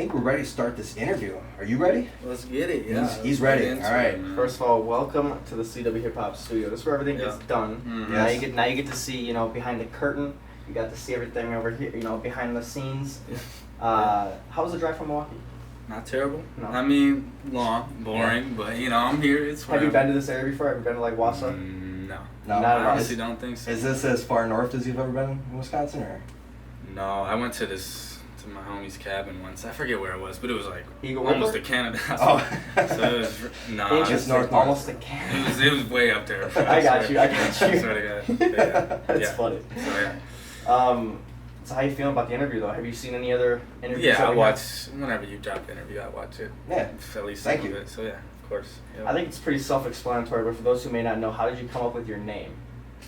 think we're ready to start this interview. Are you ready? Let's get it, yeah. He's ready. All right. First of all, welcome to the CWHipHop studio. This is where everything gets done. Mm-hmm. Now you get to see, you know, behind the curtain. You got to see everything over here, you know, behind the scenes. How was the drive from Milwaukee? Not terrible. No. I mean, long, boring, but you know, I'm here. It's Have you been to this area before? Have you been to like Wausau? No. Not I at all. honestly don't think so. Is this as far north as you've ever been in Wisconsin, or? No, I went to my homie's cabin once. I forget where it was, but it was like Eagle almost River? to Canada. Oh. So it was It's north. Almost to Canada. It was way up there. I got you. I swear to God. Yeah. That's funny. So yeah. So how you feeling about the interview though? Have you seen any other interviews? Yeah, I watch whenever you drop the interview. I watch it. Yeah. At least Thank some you. of it. So yeah, of course. Yep. I think it's pretty self-explanatory, but for those who may not know, how did you come up with your name?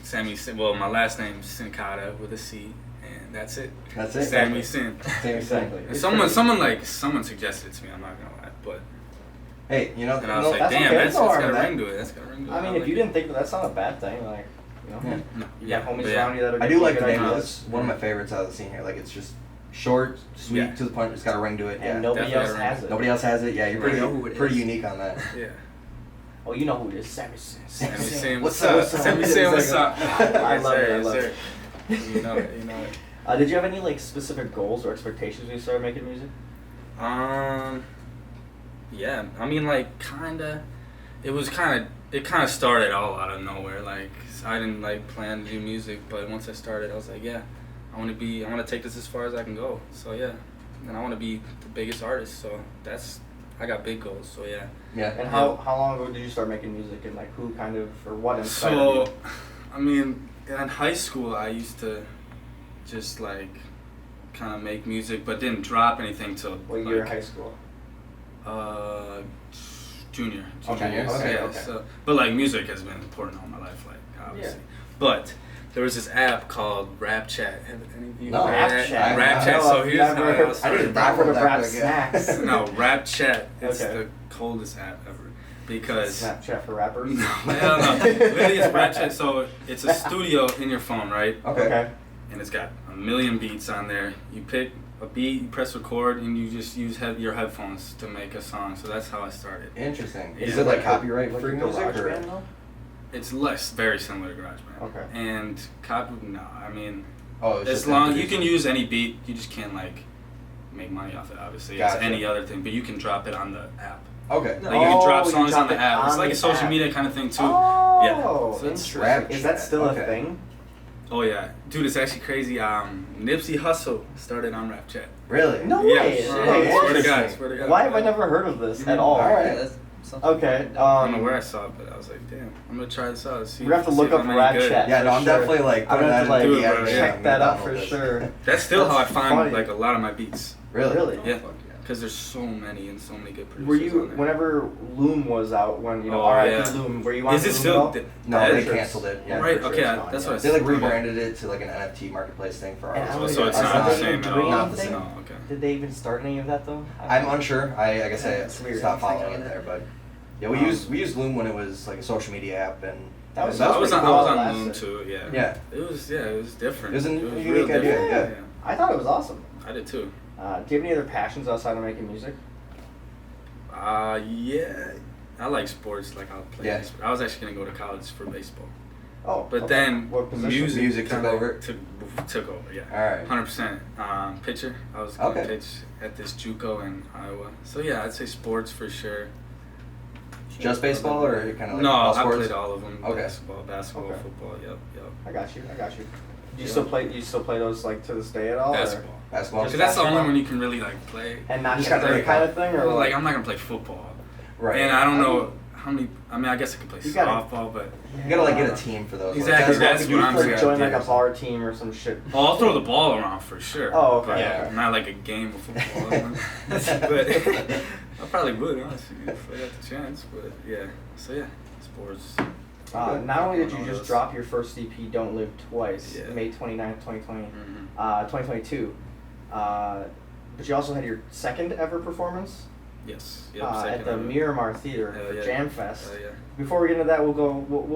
SammyCin. Well, my last name's Sincata with a C, and that's it. That's it. SammyCin. Exactly. And someone suggested it to me. I'm not gonna lie, but Hey, you know. and I was like, that's damn, okay. that's No got harm a in that. ring to it. That's got a ring to it. I mean, if you didn't think that's not a bad thing, like, you know, Yeah. you got homies but around you that are I do like the good name of ideas. this. One of my favorites out of the scene here. Like, it's just short, sweet, Yeah. to the point. It's got a ring to it. And Yeah. nobody Definitely else got a ring. has it. Nobody else has it. Yeah, you're Right. pretty, Know who it pretty is. unique on that. Yeah. Oh, you know who it is, SammyCin. SammyCin, What's what's up? up? SammyCin, what's up? I love it. I Yes, love sir. it. You know it. You know it. Did you have any like specific goals or expectations when you started making music? Yeah. I mean, like, kinda. It kind of started all out of nowhere. Like, I didn't like plan to do music, but once I started, I was like, yeah, I want to take this as far as I can go. So yeah, and I want to be the biggest artist. So I got big goals. So yeah. Yeah. And how long ago did you start making music, and like who kind of or what inspired So, you? I mean, in high school, I used to just like kind of make music, but didn't drop anything till What like, year in high school? Junior Okay, years. okay, Yeah. okay. So, but like music has been important all my life, like obviously. But there was this app called Rap Chat. Have any of you No, heard Rap that? Chat. Rap Chat. So here's how it all I started. didn't I've heard of that Rap quick, Snacks. No, Rap Chat. It's Okay. the coldest app ever because. Snapchat for rappers. No, hell no. Literally, it's Rap Chat. So it's a studio in your phone, right? Okay. And it's got a million beats on there. You pick a beat, you press record, and you just use your headphones to make a song. So that's how I started. Interesting. Yeah. Is it like copyright free like music or? GarageBand, though? It's very similar to GarageBand. Okay. And no, I mean, Oh, it's as just long you producing. can use any beat, you just can't like make money off it. Obviously, Gotcha. it's any other thing, but you can drop it on the app. Okay. Like you can drop you songs drop on the it app. It's on like a the social app. media kind of thing too. Oh, Yeah. So it's interesting. Rap Is that Chat, still okay. a thing? Oh yeah, dude, it's actually crazy. Nipsey Hussle started on Rap Chat. Really? No Yeah, way. swear Hey, to God, interesting. swear to God. Why have I never heard of this at all? All right. That's something. Okay. I don't know where I saw it, but I was like, damn, I'm gonna try this out. See, We have to see look if up I'm any Rap good. Chat. Yeah, no, I'm For sure. definitely like I'm putting gonna that have to like do it, in bro. the Yeah. check that out download for this. sure. That's still how I That's find funny. like a lot of my beats. Really? Really? Yeah. Because there's so many and so many good producers. Were you on there. whenever Loom was out when you know Oh, R.I.P. yeah. Loom? Were you on Is it Loom still? at all? No, Yeah, they sure. canceled it. Yeah. Right. for sure Okay. it's gone, That's yeah. what I They said. like rebranded it to like an NFT marketplace thing for And I artists. don't So it's Are not they the same at doing all. Not the anything? same. No. Okay. Did they even start any of that though? I'm unsure. I guess It's I weird. stopped following Thinking it of there, it. but yeah, we used Loom when it was like a social media app, and That was I was pretty on cool while it Loom lasted. too. Yeah. yeah. It was different. It was a real unique idea, different. yeah. I thought it was awesome. I did too. Do you have any other passions outside of making music? Yeah. I like sports. Like I'll play. Yeah. baseball. I was actually gonna go to college for baseball, Oh, but okay. then What position? Music took kinda over? Took over. Yeah. All right. 100%. Pitcher. I was going to Okay. pitch at this JUCO in Iowa. So yeah, I'd say sports for sure. Just baseball, or kind of like No, all I sports? played all of them. Okay. Basketball, Okay. football. Yep. I got you. Do you Yeah. still play those like to this day at all? or- Basketball. Basketball. Because that's the only basketball? one you can really like play. And not Just just gotta that kind of thing, or Well, what? like I'm not gonna play football. Right. And I don't know how many. I mean, I guess I could play You gotta- softball, but You gotta like get a team for those. Exactly, Like, that's you what I'm like saying. join like Yeah. a bar team or some shit. oh, I'll throw the ball around for sure. Oh, okay, But okay. not like a game of football. But I probably would honestly if I got the chance. But yeah, so yeah, sports. Not only did you All just those. drop your first EP, Don't Live Twice, Yeah. May 29th, 2020, Mhm. 2022, but you also had your second ever performance Yes. Yep, at the Miramar Theater for Jam Fest. Yeah. Before we get into that, we'll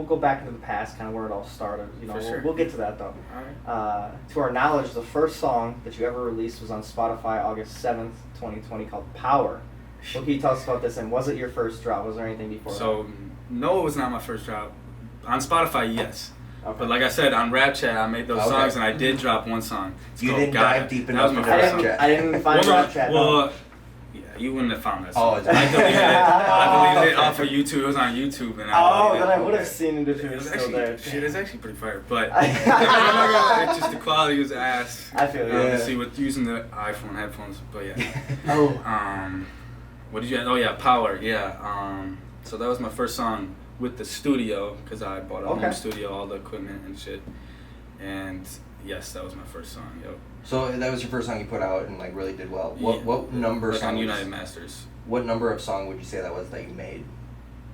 go back into the past, kind of where it all started. You know, Sure. we'll get to that though. All right. To our knowledge, the first song that you ever released was on Spotify August 7th, 2020, called Power. What can you tell us about this? And was it your first drop? Was there anything before So, no, it was not my first drop. On Spotify, yes. Okay. But like I said, on Rap Chat, I made those songs, and I did drop one song. It's You called didn't Garke. dive deep That enough was my into first Rap song. Chat. I didn't find Rap Chat. Well, yeah, you wouldn't have found that Oh, song. I deleted it okay. off of YouTube. It was on YouTube. And Then I would have seen it if it was still there. Shit, it's actually pretty fire. But it's just the quality was ass. I feel you. Obviously, with using the iPhone headphones. But yeah. Oh. What did you? Oh yeah, Power. Yeah. So that was my first song with the studio, because I bought a home studio, all the equipment and shit. And yes, that was my first song. Yo. So that was your first song you put out and like really did well. Yeah. What number like song? on United Masters. What number of song would you say that was that you made?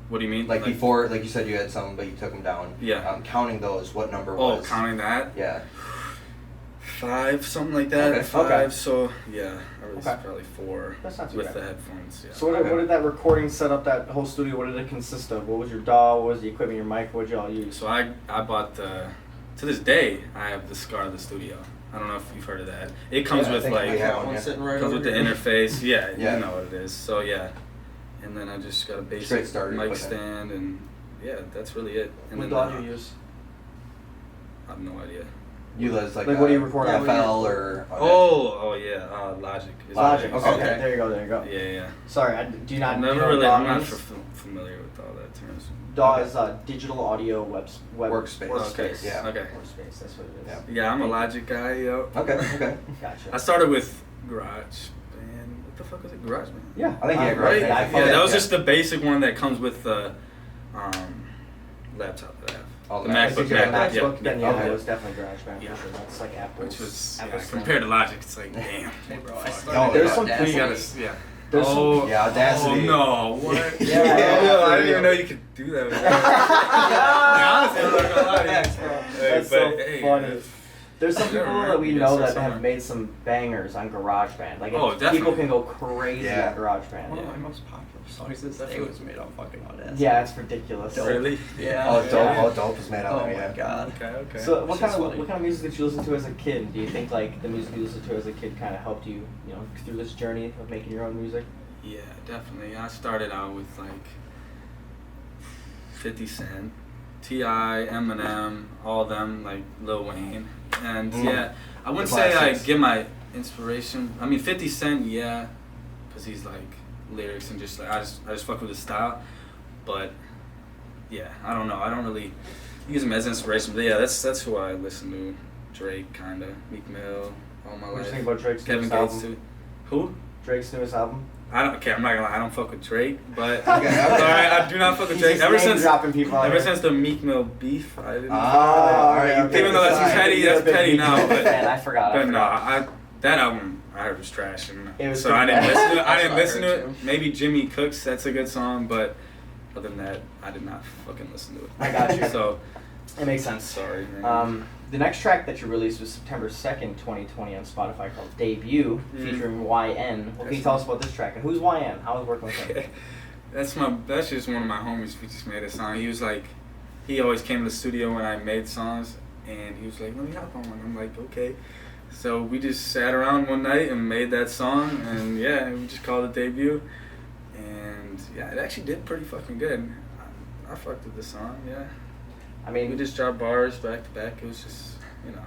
What do you mean? Like before, like you said you had some, but you took them down. Yeah. Counting those, what number was? Oh, counting that? Yeah. 5, something like that. Okay. 5. Okay. So yeah, I released probably 4. That's not too with bad. the headphones. Yeah. So what did that recording setup, that whole studio, what did it consist of? What was your DAW? What was the equipment, your mic? What did y'all use? So I bought the. To this day, I have the Scar of the studio. I don't know if you've heard of that. It comes with like one sitting right comes over with the here. interface. Yeah, Yeah. you know what it is. So yeah, and then I just got a Straight basic starter mic equipment. stand, and yeah, that's really it. And What then DAW do you use? I have no idea. You was like what do you record on? FL or Oh yeah, Logic. is Logic. what Okay, it is. there you go. Yeah. Sorry, do you not I'm do you never know really. what I'm DAW not means? familiar with all that terms. DAW is digital audio web Workspace. Workspace. Yeah. Okay. Workspace. That's what it is. Yeah. Yeah, I'm a Logic guy, yo. Okay. Gotcha. I started with Garage Band. What the fuck was it? Garage Band. Yeah, I think right. Garage Band. Yeah, that was just the basic one that comes with the laptop that I have. Oh, the the MacBook. If you had a Yeah, MacBook, then yeah, okay. it was definitely GarageBand Yeah. for sure. That's like Apple's. Which was Apple's compared to Logic, it's like damn. Hey bro, I Fuck. started There's with some Audacity. You gotta, yeah. There's some- Yeah, Audacity. Oh no, what? Yeah, I didn't even know you could do that. With that. Honestly, I'm not gonna lie to you. That's Hey, so but, hey, funny. There's some Never people mind. that we You know gotta that start have somewhere. made some bangers on GarageBand. Like, Oh, people definitely. can go crazy Yeah. on GarageBand. One of my most popular songs this day was made on fucking Audacity. Yeah, it's ridiculous. Really? Yeah. Oh, dope. Yeah. Oh, dope is made out Oh there, my yeah. god. Okay. So what Which kind is of funny. what kind of music did you listen to as a kid? Do you think like the music you listened to as a kid kind of helped you, you know, through this journey of making your own music? Yeah, definitely. I started out with like 50 Cent, T.I., Eminem, all of them, like Lil Wayne. And yeah, I wouldn't The say I classics. get my inspiration. I mean, 50 Cent, yeah, because he's like lyrics and just like, I just fuck with his style. But yeah, I don't know. I don't really use him as inspiration. But yeah, that's who I listen to. Drake, kinda. Meek Mill, all my What do life. you think about Drake's Kevin newest Gates album? too. Who? Drake's newest album? I don't. Okay, I'm not gonna lie. I don't fuck with Drake, but Okay. alright, I do not fuck with He's Drake. just Ever name since dropping people out ever here. since the Meek Mill beef, I didn't. Alright, you okay. picked Even though the that's side. petty, You're a that's big petty Meek now, Mill but fan. I forgot. But no, that album I heard was trash, and It was so I pretty didn't bad. listen. I didn't That's listen what I to heard it. too. Maybe Jimmy Cooks, that's a good song, but other than that, I did not fucking listen to it. I got you. So It makes sense. sorry, man. The next track that you released was September 2nd, 2020 on Spotify called Debut, featuring YN. What can you tell us about this track? And who's YN? How was working with him? That's just one of my homies. We just made a song. He was like, he always came to the studio when I made songs, and he was like, "Let me hop on one." I'm like, "Okay." So we just sat around one night and made that song, and yeah, we just called it Debut, and yeah, it actually did pretty fucking good. I fucked with the song, yeah. I We mean, just dropped bars back to back. It was just, you know,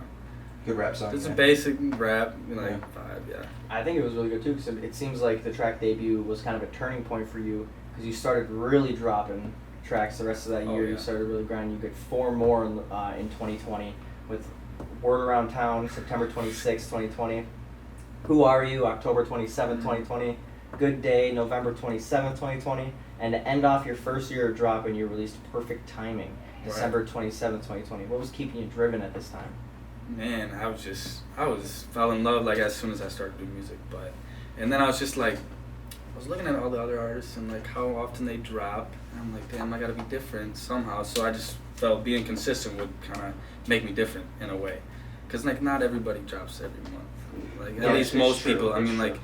Good rap song. just yeah. a basic rap like Yeah. vibe, yeah. I think it was really good too, because it seems like the track Debut was kind of a turning point for you, because you started really dropping tracks the rest of that Oh, year. yeah. You started really grinding. You get 4 more in 2020 with Word Around Town, September 26, 2020. Who Are You, October 27, 2020. Good Day, November 27, 2020. And to end off your first year of dropping, you released Perfect Timing, December 27, 2020. What was keeping you driven at this time? Man, I fell in love like as soon as I started doing music, and then I was just like, I was looking at all the other artists and like how often they drop, and I'm like, damn, I gotta be different somehow. So I just felt being consistent would kind of make me different in a way, cause like not everybody drops every month. Like No, at least it's most true, people. I it's mean, true. like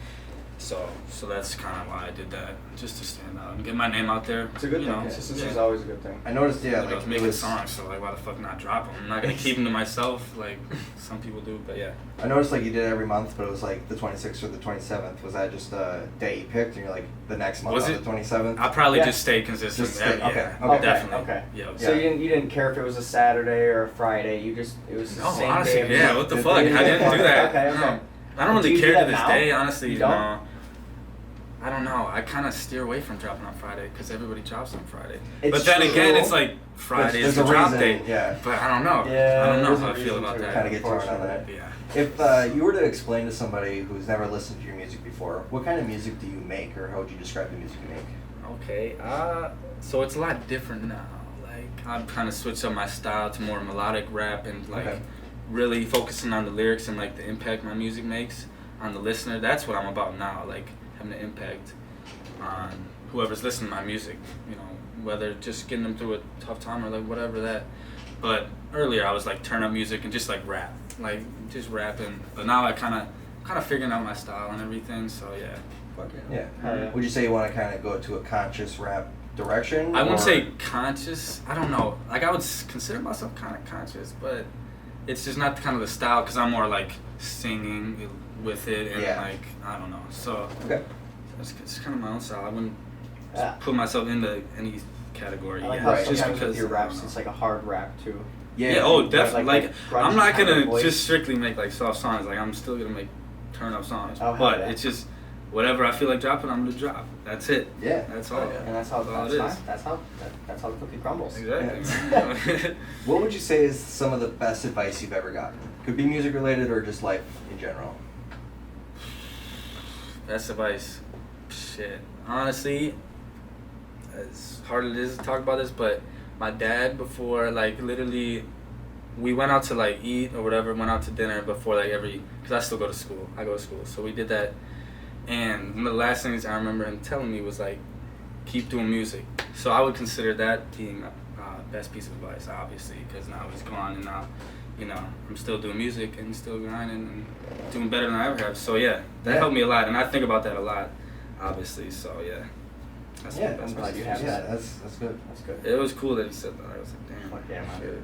So that's kind of why I did that, just to stand out and get my name out there. It's a good you thing. know. Consistency is always a good thing. I noticed, I like was making it was, songs, so like why the fuck not drop them? I'm not gonna keep them to myself like some people do, but yeah. I noticed like you did it every month, but it was like the 26th or the 27th. Was that just a day you picked, and you're like the next month Was on it? the 27th? I probably just stayed consistent. Just stay- yeah, okay, yeah, okay. definitely. Okay. Yeah. So you didn't care if it was a Saturday or a Friday. It was the No, same honestly, day. Every yeah. month. What the Good fuck? I thing. didn't do that. Okay, okay. No. I don't Do really you do care that to this now? day, honestly. You don't? No. I don't know. I kind of steer away from dropping on Friday because everybody drops on Friday. It's but then again, true. it's like Friday There's is the a drop reason, date. yeah. But I don't know. Yeah, I don't know there's how a I feel reason about to that. Kind of get torn on that. Unfortunately. Yeah. If you were to explain to somebody who's never listened to your music before, what kind of music do you make, or how would you describe the music you make? Okay. So it's a lot different now. Like I've kind of switched up my style to more melodic rap and like Okay. really focusing on the lyrics and like the impact my music makes on the listener. That's what I'm about now. Like having an impact on whoever's listening to my music, you know, whether just getting them through a tough time or like whatever that. But earlier I was like turn up music and just like rap, like just rapping. But now I kind of figuring out my style and everything. So yeah. Fuck yeah. Yeah. Would you say you want to kind of go to a conscious rap direction? I wouldn't or- say conscious. I don't know. Like I would consider myself kind of conscious, but it's just not kind of the style because I'm more like singing with it and Yeah. like I don't know. So Okay. it's kind of my own style. I wouldn't Yeah. put myself into any category. I like yet, how Right. just sometimes because with your I don't raps, know. it's like a hard rap too. Yeah, oh, Like- definitely. like Like, grungy I'm not kind of gonna voice. just strictly make like soft songs. Like, I'm still gonna make turn up songs. Oh, hell but yeah. it's just whatever I feel like dropping, I'm gonna drop. That's it. Yeah. That's all. Oh, yeah. And that's how all that's it fine. is. That's how the cookie crumbles. Exactly. What would you say is some of the best advice you've ever gotten? Could be music related or just life in general. Best advice. Shit. Honestly, as hard as it is to talk about this, but my dad before, like, literally, we went out to, like, eat or whatever, went out to dinner before, like, because I still go to school. I go to school. So we did that. And one of the last things I remember him telling me was, like, keep doing music. So I would consider that being best piece of advice, obviously, because now he's gone and now, you know, I'm still doing music and still grinding and doing better than I ever have. So yeah, that helped me a lot, and I think about that a lot, obviously. So yeah, that's Yeah, the best I'm glad piece you of have advice. Yeah, that's good. That's good. It was cool that he said that. I was like, damn. Fuck yeah, man. shit.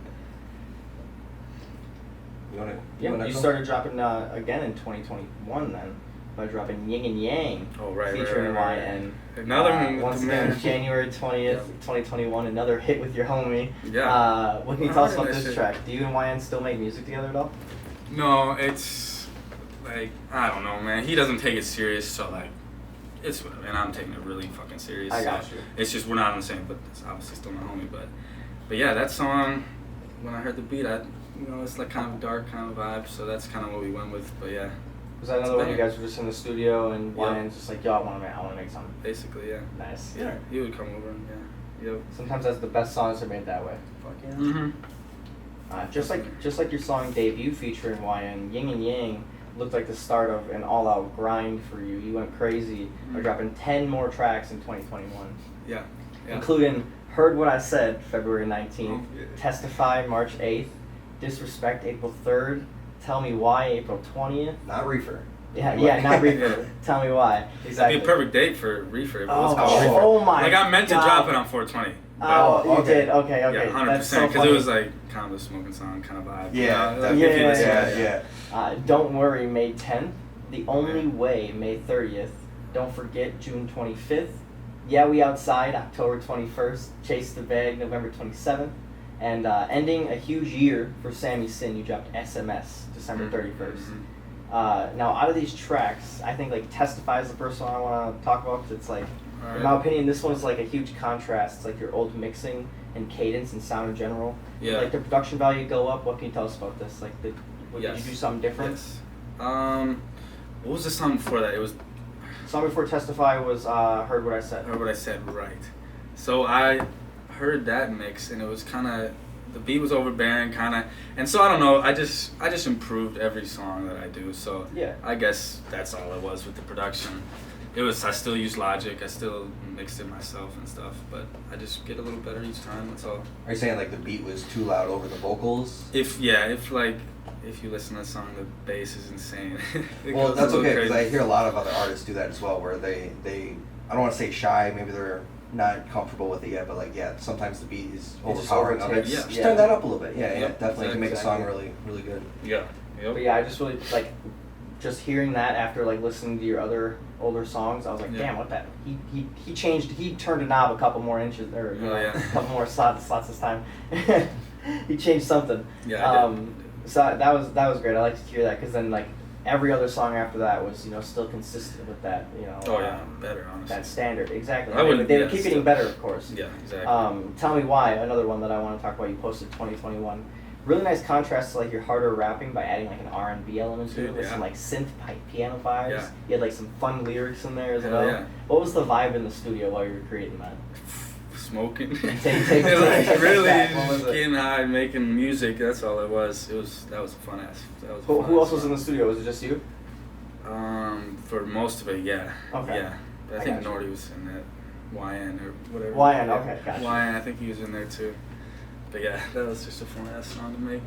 You want to? Yeah, you started dropping again in 2021 then by dropping Yin and Yang Oh right, featuring right. YN. Another one. Once again, January 20th, Yeah. 2021, another hit with your homie. Yeah. What can you tell us I about heard that this shit. track? Do you and YN still make music together at all? No, it's like I don't know, man. He doesn't take it serious, so like it's whatever. And I'm taking it really fucking serious. I so got you. It's just we're not on the same, but it's obviously still my homie. But yeah, that song. When I heard the beat, it's like kind of a dark kind of vibe, so that's kind of what we went with. But yeah, Was that another one you guys were just in the studio and Yeah. YN's just like, yo, I want to make something basically, yeah. nice. Yeah, he would come over and yeah. Yep. Sometimes that's the best songs are made that way. Fuck yeah. Mm-hmm. Just like your song debut featuring YN, Yin and Yang looked like the start of an all-out grind for you. You went crazy by dropping 10 more tracks in 2021, Yeah. including Heard What I Said, February 19th, Oh, yeah. Testify, March 8th, Disrespect, April 3rd, Tell Me Why, April 20th. Not reefer. Yeah, not Reaper. Tell Me Why. Exactly. That'd be a perfect date for Reefer. If it was Oh, called Reefer. oh my Like I meant to God. drop it on 420. Oh, you okay. did? Okay. Yeah, 100%. That's so Because funny. it was like kind of a smoking song kind of vibe. Yeah, you know? that- Like, if you listen to yeah, it, yeah. Don't Worry, May 10th. The Only Way, May 30th. Don't Forget, June 25th. Yeah, We Outside, October 21st. Chase the Bag, November 27th. And ending a huge year for SammyCin, you dropped SMS, December 31st. Now, out of these tracks, I think like Testify is the first one I want to talk about because it's like, in my opinion, this one's like a huge contrast. It's like your old mixing and cadence and sound in general. Yeah. Like the production value go up. What can you tell us about this? Like, did you do something different? Yes. What was the song before that? It was Song before Testify was Heard What I Said. Heard What I Said, right. So I heard that mix and it was kind of, the beat was overbearing kind of, and so I don't know, I just improved every song that I do, so Yeah. I guess that's all it was with the production. I still use Logic, I still mixed it myself and stuff, but I just get a little better each time, that's all. Are you saying like the beat was too loud over the vocals? If if you listen to the song, the bass is insane. Well, that's okay, because I hear a lot of other artists do that as well, where they I don't want to say shy, maybe they're not comfortable with it yet, but like, yeah, sometimes the beat is overpowering of it. overtakes, Just turn that up a little bit. Yeah, Yep, definitely can make a song exactly. really good. Yeah. Yep. But yeah, I just really like just hearing that after like listening to your other older songs. I was like, Yeah. damn, what that? He changed. He turned a knob a couple more inches, or you know, yeah. a couple more slots this time. He changed something. Yeah, I did. So that was great. I like to hear that because then like every other song after that was still consistent with that Oh yeah, better honestly. that standard exactly. I would- they yeah, would keep still- getting better, of course. Yeah, exactly. Tell Me Why, another one that I want to talk about. You posted 2021. Really nice contrast to like your harder rapping by adding like an R&B element to it with Yeah. some like synth piano vibes. Yeah. You had like some fun lyrics in there as Hell well. yeah. What was the vibe in the studio while you were creating that? Smoking. take like us really back. What was it? getting high, making music. That's all it was. That was a fun ass. Who else was in the studio? Was it just you? For most of it, yeah. Okay. Yeah. But I I think got you. Nordy was in that. YN or whatever. YN, Yeah. okay, gotcha. YN, I think he was in there too. But yeah, that was just a fun ass song to make.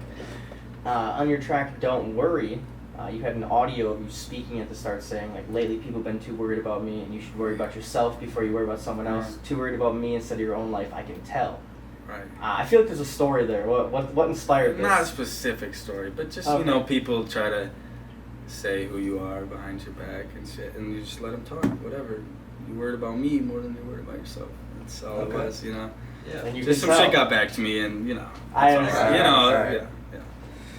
On your track Don't Worry, you had an audio of you speaking at the start saying like, lately people have been too worried about me and you should worry about yourself before you worry about someone else. Right. Too worried about me instead of your own life, I can tell. Right. I feel like there's a story there. What inspired this? Not a specific story, but just Okay. people try to say who you are behind your back and shit, and you just let them talk. Whatever. You worried about me more than you worried about yourself. That's all Okay. it was, Yeah. And you Just can some tell. shit got back to me, and I that's all understand. right. Alright. Yeah.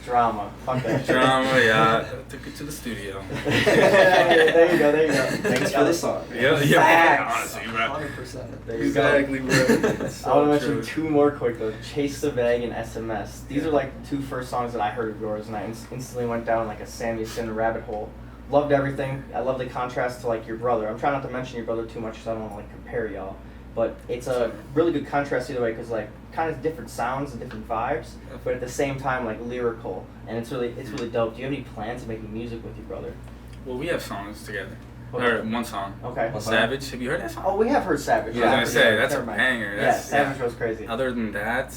Drama. Fuck that shit. Drama, yeah. I took it to the studio. There you go. Thanks for the song. Facts. Honestly, bro. 100%. There you go. Exactly, bro. It's I want to so mention true. two more quick though. Chase the Bag and SMS. These are like the two first songs that I heard of yours, and I instantly went down like a SammyCin rabbit hole. Loved everything. I love the contrast to like your brother. I'm trying not to mention your brother too much because I don't want to like compare y'all. But it's a really good contrast either way because like kind of different sounds and different vibes, but at the same time like lyrical, and it's really dope. Do you have any plans of making music with your brother? Well, we have songs together. Okay. Or one song. Okay. What song? Savage. Have you heard that song? Oh, we have heard Savage. Yeah, I was gonna say that's a Never mind. banger. Yeah, That's, Savage goes crazy. Other than that,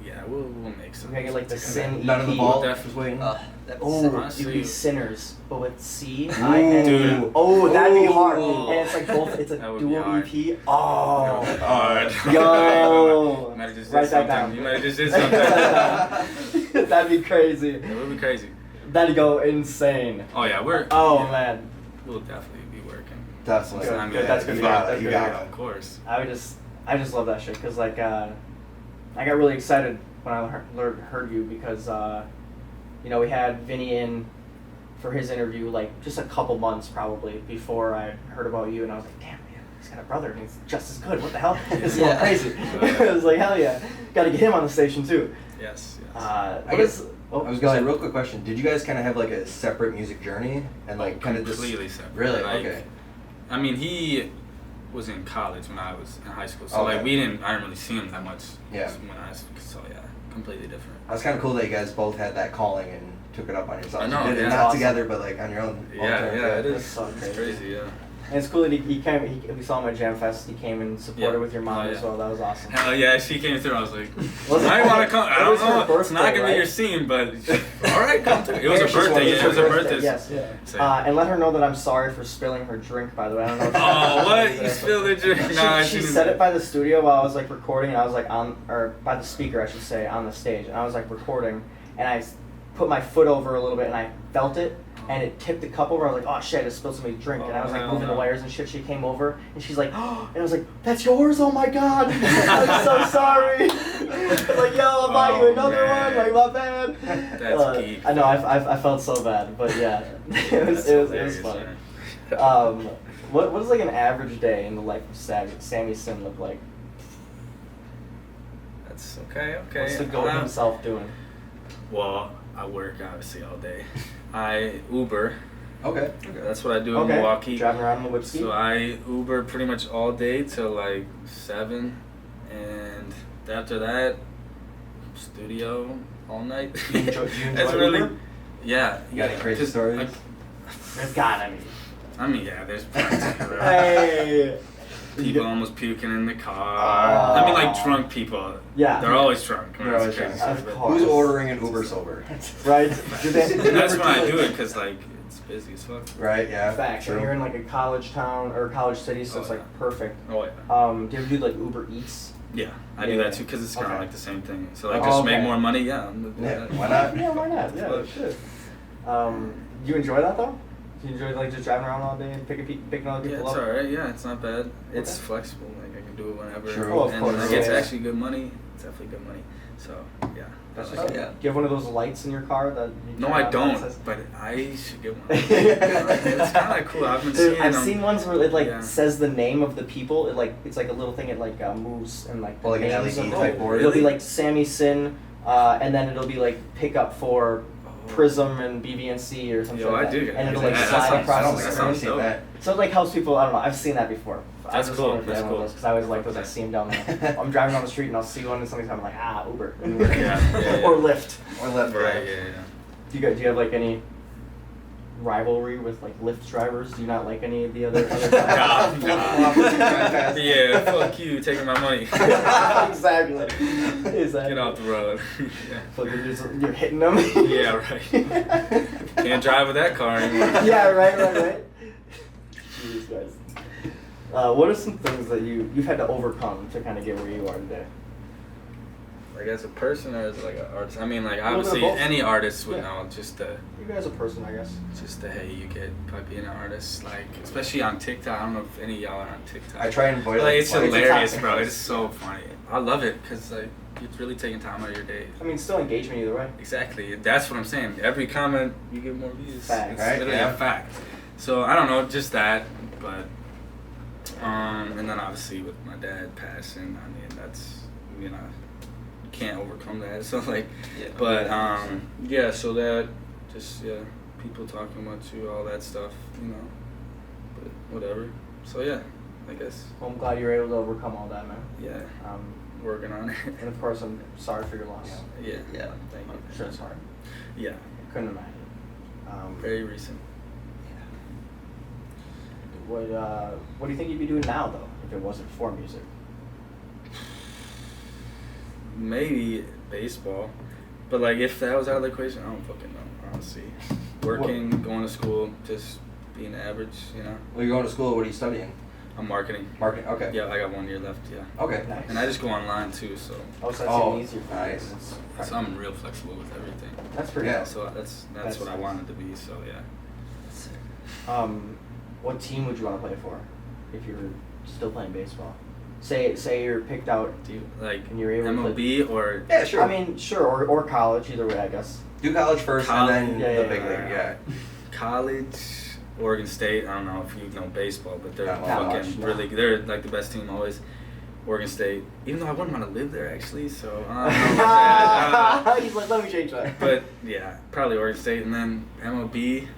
yeah, we'll make some. We gotta get like the music Sin together. None of the EP. ball Def- was waiting. That'd be Oh, sick. Honestly. it could be Sinners, but with C. Ooh. I N. Dude. Oh, that'd be hard. Ooh. And it's like both. It's a That would be dual hard. EP. Oh. Hard. Yo. You might have just Write did that something. down. You might have just did something. That'd be crazy. It would be crazy. That'd go insane. Oh yeah, Oh yeah, man. we'll definitely be working. Definitely. Good, I mean, good. That's good. You to hear. got That's it. You good to got hear. it. Of course. I just love that shit because like I got really excited when I heard you because we had Vinny in for his interview like just a couple months probably before I heard about you, and I was like, damn man, he's got a brother and he's just as good. What the hell? This is Yeah. crazy. I was like, hell yeah, got to get him on the station too. Yes. What I guess is- oh, I was going to real quick question. Did you guys kind of have like a separate music journey and like kind of just completely separate. Really? Like, Okay. I mean, he was in college when I was in high school, so Okay. like I didn't really see him that much. Yeah. When so yeah, completely different. That's kind of cool that you guys both had that calling and took it up on yourselves. I know, You did it yeah. not Awesome. together, but like on your own. Yeah, it That's is. so It's crazy. crazy, yeah. And it's cool that he came. We saw him at Jam Fest. He came and supported Yeah. with your mom Oh, as yeah. well. That was awesome. Hell yeah, she came through. I was like, Was it- I want to come. I it don't was her know. It's not birthday, gonna be your right? scene, but all right, come through. It was Yeah, her she just birthday. wanted Yeah, to it was her birthday. Yes. Yeah. So- And let her know that I'm sorry for spilling her drink. By the way, I don't know. If Oh, what? You spilled the drink? Nah, She didn't. said it by the studio while I was like recording, and I was like by the speaker, I should say, on the stage, and I was like recording, and I put my foot over a little bit, and I felt it, and it tipped the cup over. I was like, oh shit, I just spilled somebody's drink, and I was like Oh, moving the no. wires and shit. She came over, and she's like, oh, and I was like, that's yours? Oh my god, I'm so sorry. I was like, yo, I'll buy you Oh, another man. one. Like, my bad. That's peak. I know, I felt so bad, but yeah, it was Hilarious, funny. man. What does like an average day in the life of SammyCin look like? That's okay. What's the goat himself doing? Well, I work obviously all day. I Uber. Okay. That's what I do in Okay, Milwaukee. driving around in the whipski. So I Uber pretty much all day till like 7, and after that, studio all night. Do you enjoy That's Uber? really, yeah. You got any crazy 'cause stories? There's gotta be. I mean, yeah, there's plenty. Hey. People almost puking in the car. Oh. I mean, like drunk people. Yeah. They're always drunk. They're always drunk. Of course. Who's ordering an Uber sober? Right. And that's when I do it because like it's busy as fuck. Right. Yeah. Facts. And you're in like a college town or college city, so it's like perfect. Oh yeah. Do you ever do like Uber Eats? Yeah, I do that too because it's kind of like the same thing. So like Oh, just okay. make more money. Yeah. Why not? Yeah, why not? Yeah, shit. You enjoy that though? Do you enjoy like just driving around all day and picking other people Yeah, up? it's alright. Yeah, it's not bad. It's flexible. Like I can do it whenever. True. Oh, of and course. like, it's Yeah. actually good money. It's definitely good money. So yeah. That's I just like it. it. Do you have one of those lights in your car that? You No, turn I on that don't. says- But I should get one. It's kind of cool. I've been Dude, seeing I've them. seen ones where it like Yeah. says the name of the people. It like it's like a little thing. It like moves and like the Well, like an names LED of them. type board. It'll be like SammyCin, and then it'll be like pickup for Prizm and bvnc or something. Yo, like I that. do get And that. it'll like Yeah, slide I don't across think the I've screen. ever seen that. So it like helps people. I don't know. I've seen that before. That's cool. That's cool. Because I always like those. I see them down there. I'm driving down the street and I'll see one and somebody's I'm like Uber. Yeah. Or Lyft. Or left. Right. Yeah. Do you have like any rivalry with like Lyft drivers? Do you not like any of the other? Yeah. Yeah. Fuck you, taking my money. Exactly. Get off the road. So you're hitting them. Yeah. Right. Can't drive with that car anymore. Yeah. Right. Jeez, guys. What are some things that you've had to overcome to kind of get where you are today? Like as a person or as like an artist? I mean, like A little bit of obviously both. any artist would Yeah. know just the You as a person, I guess. hey, you get by being an artist, like especially on TikTok. I don't know if any of y'all are on TikTok. I try and avoid Like it. it's Well, it's a hilarious, toxic bro. place. It's so funny. I love it because like it's really taking time out of your day. I mean, still engagement either way. Exactly. That's what I'm saying. Every comment you get more views. Fact, It's right? literally Yeah. a fact. So I don't know, just that, but and then obviously with my dad passing, I mean that's you can't overcome that. So like, but yeah. So that just people talking about you, all that stuff, But whatever. So yeah, I guess. Well, I'm glad you were able to overcome all that, man. Yeah. Working on it. And of course, I'm sorry for your loss. Yeah. Yeah. Thank you. I'm sure it's hard. Yeah. Couldn't imagine. Very recent. What do you think you'd be doing now though, if it wasn't for music? Maybe baseball, but like if that was out of the equation, I don't fucking know. Honestly, working, going to school, just being average. Well, you're going to school. What are you studying? I'm marketing. Marketing. Okay. Yeah, I got 1 year left. Yeah. Okay. Nice. And I just go online too, so Oh, so that's Oh, even easier for you. nice. It's- I'm real flexible with everything. That's pretty Yeah. cool. So that's what I nice. wanted to be. So yeah. What team would you want to play for if you were still playing baseball? Say you're picked out. Do you like And you're able to MLB or? Yeah, sure. I mean, sure, or college, either way, I guess. do college first College. and then Yeah, the yeah, big yeah, league. Yeah. College, Oregon State. I don't know if you know baseball, but they're Not fucking much, no. really. They're like the best team always. Oregon State. Even though I wouldn't want to live there actually, so I don't know about that. He's like, let me change that. But yeah, probably Oregon State, and then MLB.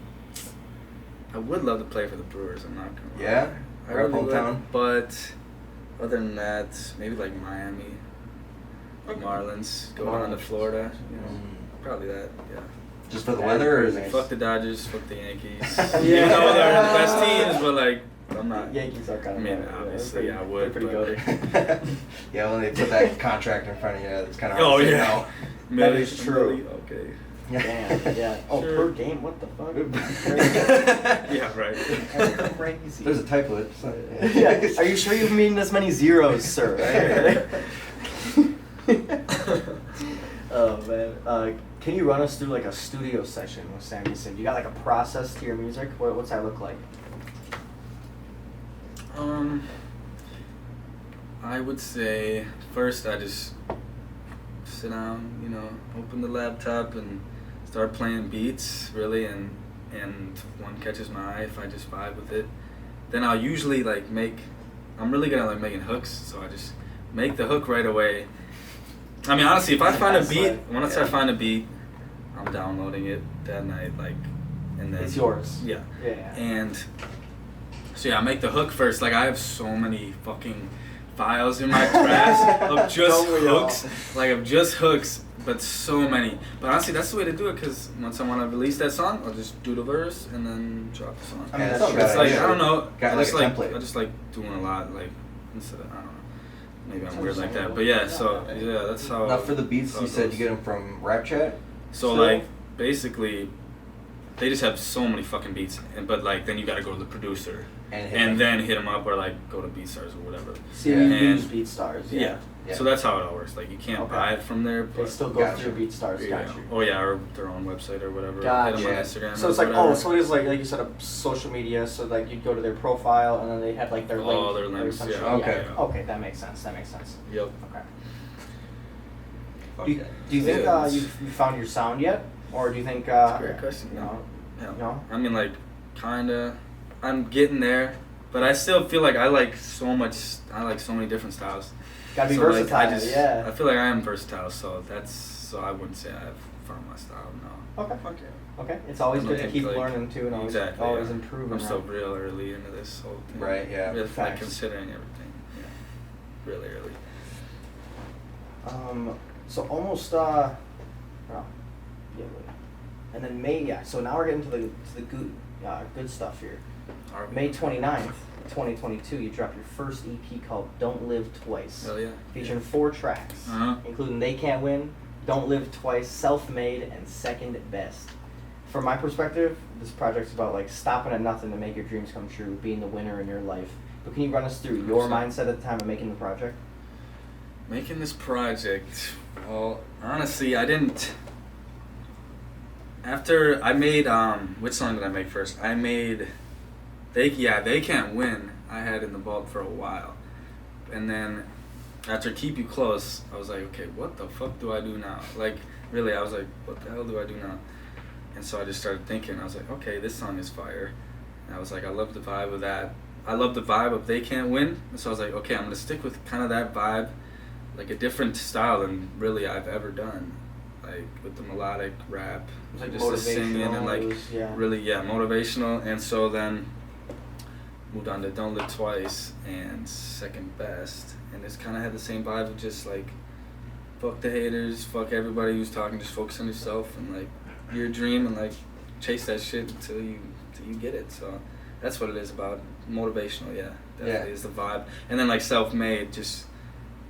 I would love to play for the Brewers. I'm not gonna lie. Yeah? I Right, really would, hometown? but other than that, maybe like Miami, Marlins, going on to Marlins. Florida. Mm. Probably that. Yeah. Just for the weather, or is it? Fuck the Dodgers, fuck the Yankees. Yeah. Even though they're the best teams, but like I'm not. Yankees are kind I of. mean, obviously, I would. Pretty but- goated. Yeah, when they put that contract in front of you, it's kind of Oh hard to say yeah. That is true. Okay. no. Damn, yeah. Oh, Sure. per game? What the fuck? Yeah, right. That's crazy. There's a typo. It's not, Yeah. Are you sure you've made this many zeros, sir? Oh man. Can you run us through like a studio session with SammyCin? You got like a process to your music? What's that look like? I would say first I just sit down, open the laptop and start playing beats, really, and one catches my eye if I just vibe with it. Then I'll usually I'm really good at making hooks, so I just make the hook right away. I mean, honestly, if I find a beat, once I find a beat, I'm downloading it that night, and then It's yours. Yeah. Yeah. And so yeah, I make the hook first. Like I have so many fucking files in my drafts of just Don't we all? hooks, but so many. But honestly, that's the way to do it, because once I want to release that song, I'll just do the verse and then drop the song. I mean, Yeah, that's it's a not good It's like idea. I don't know. Got I like just a like template. I just like doing a lot, instead of, I don't know. Maybe I'm weird like that, but yeah. So yeah, that's how. Now for the beats, you said you get them from Rap Chat. So like basically, they just have so many fucking beats, but like then you gotta go to the producer and then hit them up or like go to BeatStars or whatever. use BeatStars. Yeah. So that's how it all works. Like you can't buy it from there. But they still go through BeatStars. Yeah. Oh yeah, or their own website or whatever. Gotcha. Hit them on Instagram. So it's like so it is like you said, a social media. So like you'd go to their profile and then they have like their link. All their links. Yeah. Okay. Okay, that makes sense. Yep. Okay. Do you think you found your sound yet, or do you think? That's a great question. No. I mean, like, kinda. I'm getting there, but I still feel like I like so many different styles. Gotta be versatile. Like, I feel like I am versatile, so I wouldn't say I've found my style. No. Okay. Okay. It's always good to keep learning too, and always improving. I'm still real early into this whole thing. Right. Yeah. Really, like considering everything. Yeah. Really early. So almost and then May, so now we're getting to the good stuff here. May 29th, 2022, you dropped your first EP called Don't Live Twice. Hell yeah. Featuring 4 tracks, including They Can't Win, Don't Live Twice, Self-Made, and Second Best. From my perspective, this project's about like stopping at nothing to make your dreams come true, being the winner in your life. But can you run us through your mindset at the time of making the project? Making this project, well, honestly, I didn't. After I made, which song did I make first? I made, They Can't Win. I had in the vault for a while, and then after Keep You Close, I was like, okay, what the fuck do I do now? Like, really, I was like, what the hell do I do now? And so I just started thinking. I was like, okay, this song is fire. And I was like, I love the vibe of that. I love the vibe of They Can't Win. And so I was like, okay, I'm gonna stick with kind of that vibe, like a different style than really I've ever done, like with the melodic rap, like just the singing and like really motivational. And so then moved on to Don't Live Twice and Second Best, and it's kind of had the same vibe of just like fuck the haters, fuck everybody who's talking, just focus on yourself and like your dream and like chase that shit until you get it. So that's what it is about. Motivational, definitely is the vibe. And then like Self-Made, just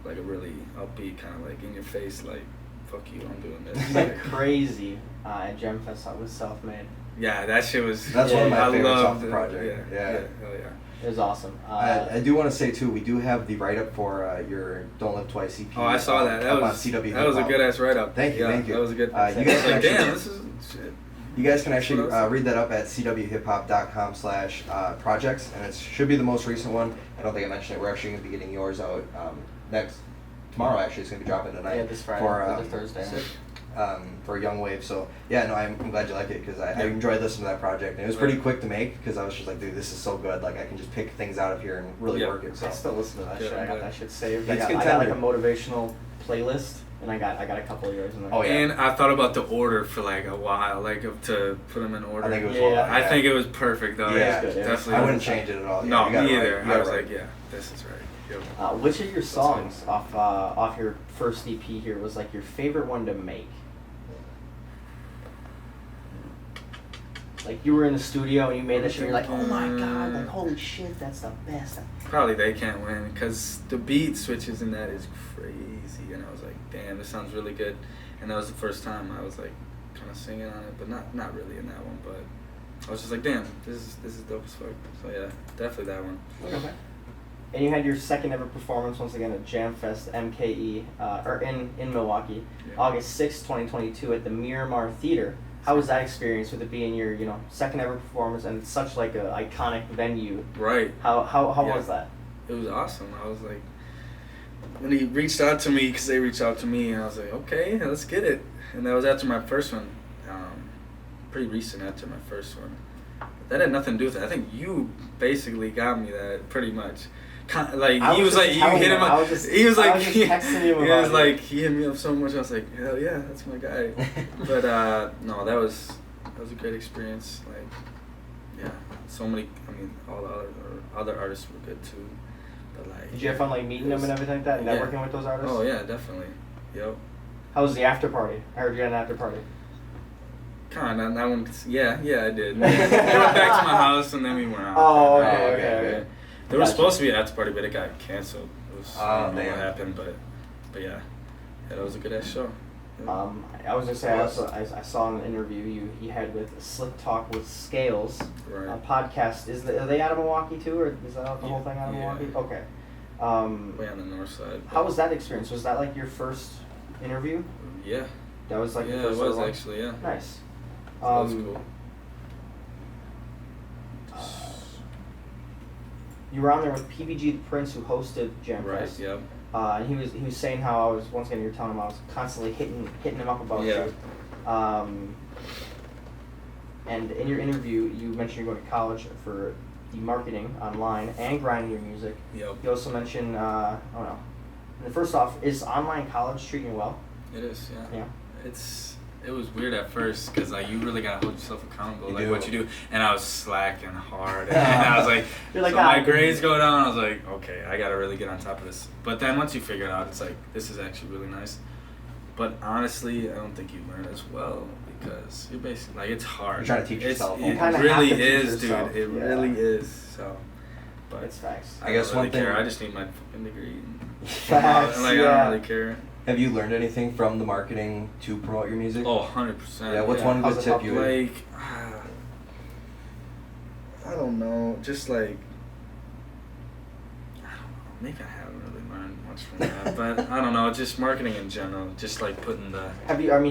like a really upbeat kind of like in your face, like fuck you, I'm doing this. You went crazy at Gem Fest with Self-Made. Yeah, that shit was. That's one of my favorites off the project. Yeah, hell yeah. It was awesome. I do want to say too, we do have the write up for your Don't Live Twice EP. Oh, I saw that. That was on CWHipHop. That was a good ass write up. Thank you. That was a good. You guys can damn, this is shit. You guys can actually read that up at CWHipHop.com/projects, and it should be the most recent one. I don't think I mentioned it. We're actually going to be getting yours out tomorrow. Actually, it's going to be dropping tonight. Yeah, this Friday for Thursday. For Young Wave. So yeah, no, I'm glad you like it because I enjoyed listening to that project, and it was pretty quick to make because I was just like, dude, this is so good. Like I can just pick things out of here and really work it. So I still listen to that shit. I got that shit saved. I got like a motivational playlist. And I got a couple of yours in there. Oh yeah. And I thought about the order for like a while, like to put them in order. I think it was. I think it was perfect though. Yeah, it was good. Definitely. I wouldn't change it at all. No, me either. I was like, this is right. Yep. Which of your songs off your first EP here was like your favorite one to make? Like you were in the studio and you made that shit, you're like, oh my god, like holy shit, that's the best. Probably They Can't Win, because the beat switches in that is crazy, and I was like, damn, this sounds really good. And that was the first time I was like kind of singing on it, but not really in that one, but I was just like, damn, this is dope as fuck. So yeah, definitely that one. Okay. And you had your second ever performance once again at Jam Fest MKE, or in Milwaukee, August 6th, 2022 at the Miramar Theater. How was that experience with it being your, second ever performance and such like a iconic venue? Right. How was that? It was awesome. I was like, when he reached out to me, because they reached out to me, and I was like, okay, let's get it. And that was after my first one, pretty recent after my first one. That had nothing to do with it. I think you basically got me that pretty much. Like he was like, you hit him up. He was like, he hit me up so much. I was like, hell yeah, that's my guy. But no, that was a great experience. Like, yeah, so many. I mean, all the other artists were good too. But like, did you have fun like meeting them and everything like that, and networking with those artists? Oh yeah, definitely. Yep. How was the after party? I heard you had an after party. Kinda. That one. Yeah, I did. We went back to my house and then we went out. Oh, okay. There was supposed to be an after party, but it got canceled. It was, I don't know what happened, but yeah, that was a good ass show. I was gonna say I saw in an interview you had with Slick Talk with Scales, a podcast. Are they out of Milwaukee too, or is that the whole thing out of Milwaukee? Okay. Way on the north side. How was that experience? Was that like your first interview? Yeah. That was like your first it was one? Actually, yeah. Nice. That was cool. You were on there with PBG the Prince, who hosted Jam Fest. Right. Yep. And he was saying how I was, once again, you're telling him I was constantly hitting him up about you. And in your interview, you mentioned you're going to college for the marketing online and grinding your music. Yep. You also mentioned, first off, is online college treating you well? It is, yeah. Yeah. It was weird at first because like you really gotta hold yourself accountable, what you do. And I was slacking hard, and I was like, so my grades go down. I was like, okay, I gotta really get on top of this. But then once you figure it out, it's like this is actually really nice. But honestly, I don't think you learn as well because you're basically like it's hard. You're trying to teach yourself. It really is, dude. It really is. So, but it's facts. I guess one thing. I just need my fucking degree. Facts. I don't really care. Have you learned anything from the marketing to promote your music? Oh, 100%. Yeah, what's one good tip you would? Like, I don't know. Just like, I don't know. Maybe I haven't really learned much from that. But I don't know. Just marketing in general. Just like putting the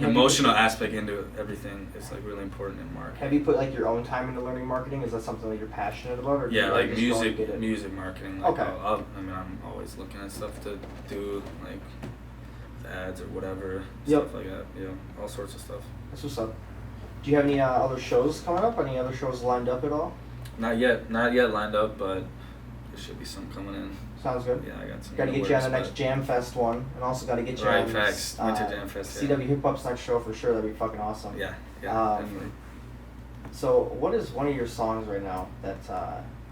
emotional aspect into everything is like really important in marketing. Have you put like your own time into learning marketing? Is that something that you're passionate about? Or like music marketing. Like okay. I'm always looking at stuff to do, like ads or whatever, stuff like that. Yeah, all sorts of stuff. That's what's up. Do you have any other shows coming up? Any other shows lined up at all? Not yet lined up, but there should be some coming in. Sounds good. Yeah, I got some. Got to get you on the next Jam Fest one, and also got to get you on facts. Winter Jam Fest. CWHipHop's next show for sure. That'd be fucking awesome. Yeah, definitely. So, what is one of your songs right now that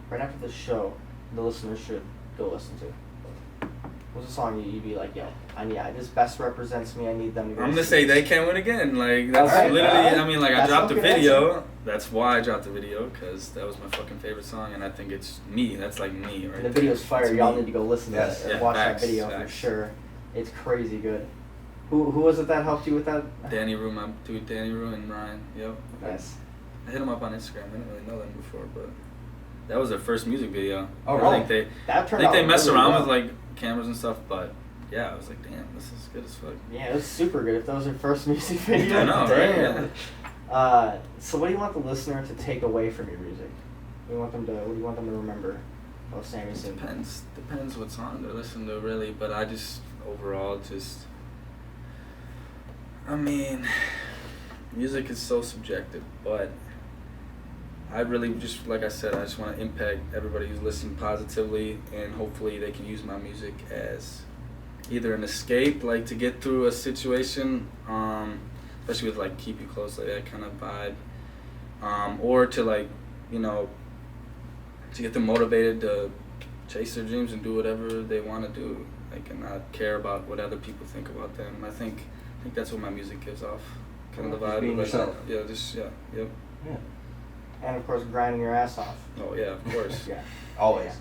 right after this show, the listeners should go listen to? What's a song you'd be like, yo, this best represents me, I need them to go. I'm gonna say They Can't Win Again. Like, that's literally, I dropped the video. Answer. That's why I dropped the video, because that was my fucking favorite song, and I think it's me. That's like me, right? And the video's fire. Y'all need to go listen to it and watch facts, that video for sure. It's crazy good. Who was it that helped you with that? Danny Rue, my dude, Danny Rue and Ryan. Yep. Nice. I hit him up on Instagram. I didn't really know them before, but that was their first music video. Oh, really? I think they messed around with like cameras and stuff, but yeah, I was like, damn, this is good as fuck. Yeah, it was super good. If that was your first music video, I know, damn. Right? So what do you want the listener to take away from your music? What do you want them to remember about SammyCin? Depends what song they're listening to, really. But I just overall I mean, music is so subjective, but I really just, like I said, I just want to impact everybody who's listening positively, and hopefully they can use my music as either an escape, like to get through a situation, especially with like Keep You Close, like that kind of vibe, or to like, to get them motivated to chase their dreams and do whatever they want to do, like, and not care about what other people think about them. I think that's what my music gives off, kind of the vibe. Being yourself. Yeah. And of course, grinding your ass off. Oh yeah, of course. Yeah. Always.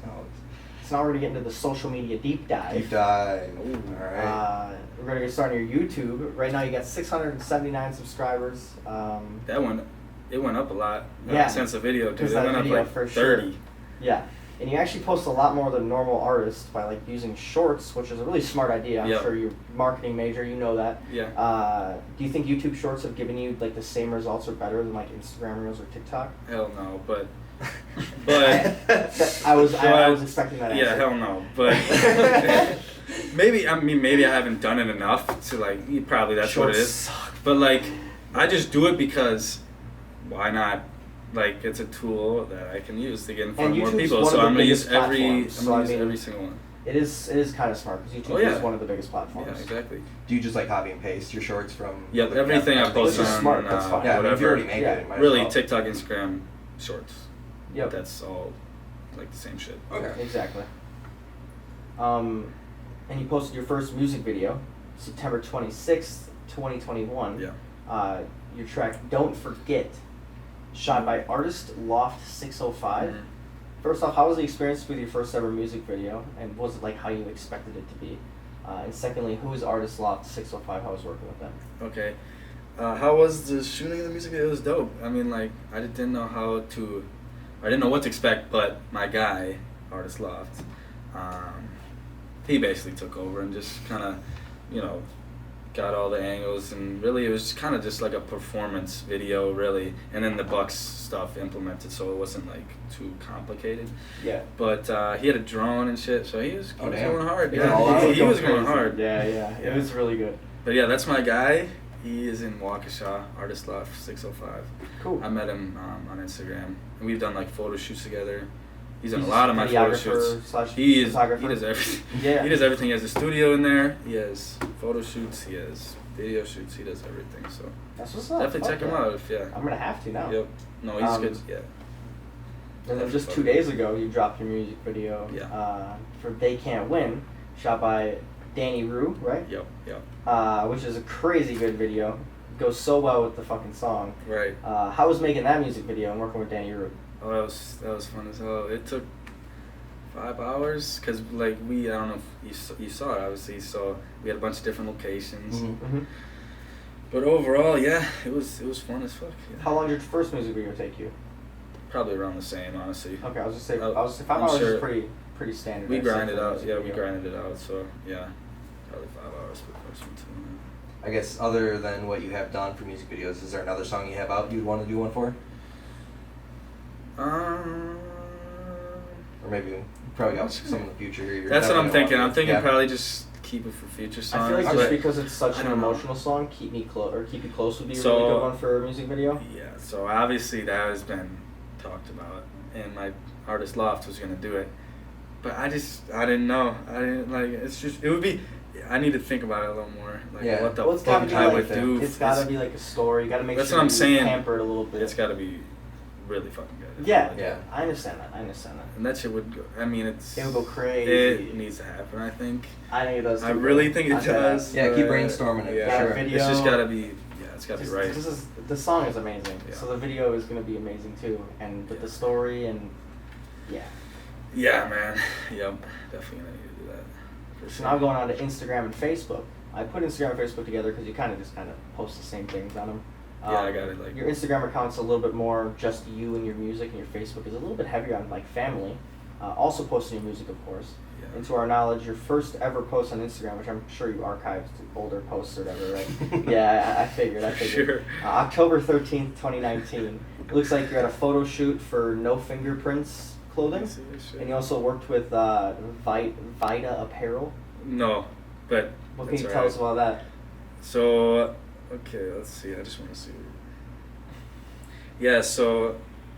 So now we're gonna get into the social media deep dive. Ooh, all right. We're gonna get started on your YouTube. Right now, you got 679 subscribers. It went up a lot. Since the video, dude. It went up like 30. Sure. Yeah. And you actually post a lot more than normal artists by like using shorts, which is a really smart idea. I'm sure you're a marketing major, you know that. Yeah. Do you think YouTube Shorts have given you like the same results or better than like Instagram Reels or TikTok? Hell no, but I was expecting that answer. Yeah, hell no, but maybe I haven't done it enough to like. Probably that's Shorts what it is. Suck. But like, I just do it because why not? Like, it's a tool that I can use to get in front of more people, so I'm gonna use every single one. It is kind of smart because YouTube is one of the biggest platforms. Yeah, exactly. Do you just like copy and paste your shorts from? Yep, everything I post on. Smart. That's fine. Yeah, whatever. if you already make it, might really, as well. TikTok, Instagram, Shorts. Yep. That's all like the same shit. Okay. Exactly. And you posted your first music video, September 26th, 2021. Yeah. Your track "Don't Forget," shot by artist Loft 605. First off, how was the experience with your first ever music video, and was it like how you expected it to be? And secondly, who is Artist Loft 605? How was working with them? Okay. How was the shooting of the music video? It was dope. I mean, like, I didn't know what to expect, but my guy, Artist Loft, he basically took over and just kind of, got all the angles, and really it was kind of just like a performance video, really, and then the Bucks stuff implemented, so it wasn't like too complicated. Yeah. But he had a drone and shit, so he was going hard. Yeah, he was going hard. Yeah, it was really good. But yeah, that's my guy. He is in Waukesha, Artist Loft 605. Cool. I met him on Instagram, and we've done like photo shoots together. He's done a lot of my photo shoots. He does everything. Yeah. He does everything. He has a studio in there. He has photo shoots. He has video shoots. He does everything. So that's what's up. definitely check him out. I'm gonna have to now. Yep. No, he's good. Yeah. And then just 2 days ago, you dropped your music video. Yeah. For They Can't Win, shot by Danny Rue, right? Yep. Which is a crazy good video. Goes so well with the fucking song. Right. How was making that music video and working with Danny Rue? Oh, that was fun as hell. It took 5 hours, because like I don't know if you saw it, obviously, so we had a bunch of different locations. Mm-hmm. But overall, yeah, it was fun as fuck. Yeah. How long did your first music video take you? Probably around the same, honestly. Okay, I was just say 5 hours is pretty standard. We grinded out, we grinded it out, so yeah, probably 5 hours for the first one too. I guess other than what you have done for music videos, is there another song you have out you'd want to do one for? Or maybe you probably got some in the future here. That's what I'm thinking. I'm thinking probably just keep it for future songs. I feel like just because it's such an emotional song, Keep You Close would be a really good one for a music video. Yeah, so obviously that has been talked about, and my Artist Loft was gonna do it, but I didn't know. It would be. I need to think about it a little more. Like what the fuck I would do. It's gotta be like a story. You gotta make that's sure what I'm saying. Pamper it a little bit. It's gotta be really fucking good. Yeah. I understand that. And that shit would go. I mean, it would go crazy. It needs to happen. I think. I think it does. I really think it does. Yeah, keep brainstorming it. Yeah, sure. Video, it's just gotta be. Yeah, it's gotta be right. The song is amazing. Yeah. So the video is gonna be amazing too, and with the story and yeah. Yeah, man. Yep. Definitely gonna need to do that. So now going on to Instagram and Facebook. I put Instagram and Facebook together because you kind of post the same things on them. Yeah, I got it. Like your Instagram account's a little bit more just you and your music, and your Facebook is a little bit heavier on like family. Also posting your music, of course. Yeah. And to our knowledge, your first ever post on Instagram, which I'm sure you archived older posts or whatever, right? Yeah, I figured. Sure. October 13th, 2019. It looks like you're at a photo shoot for No Fingerprints clothing, and you also worked with Vita Apparel. No, but what can you tell us about that? So, okay, let's see. I just want to see. Yeah. So,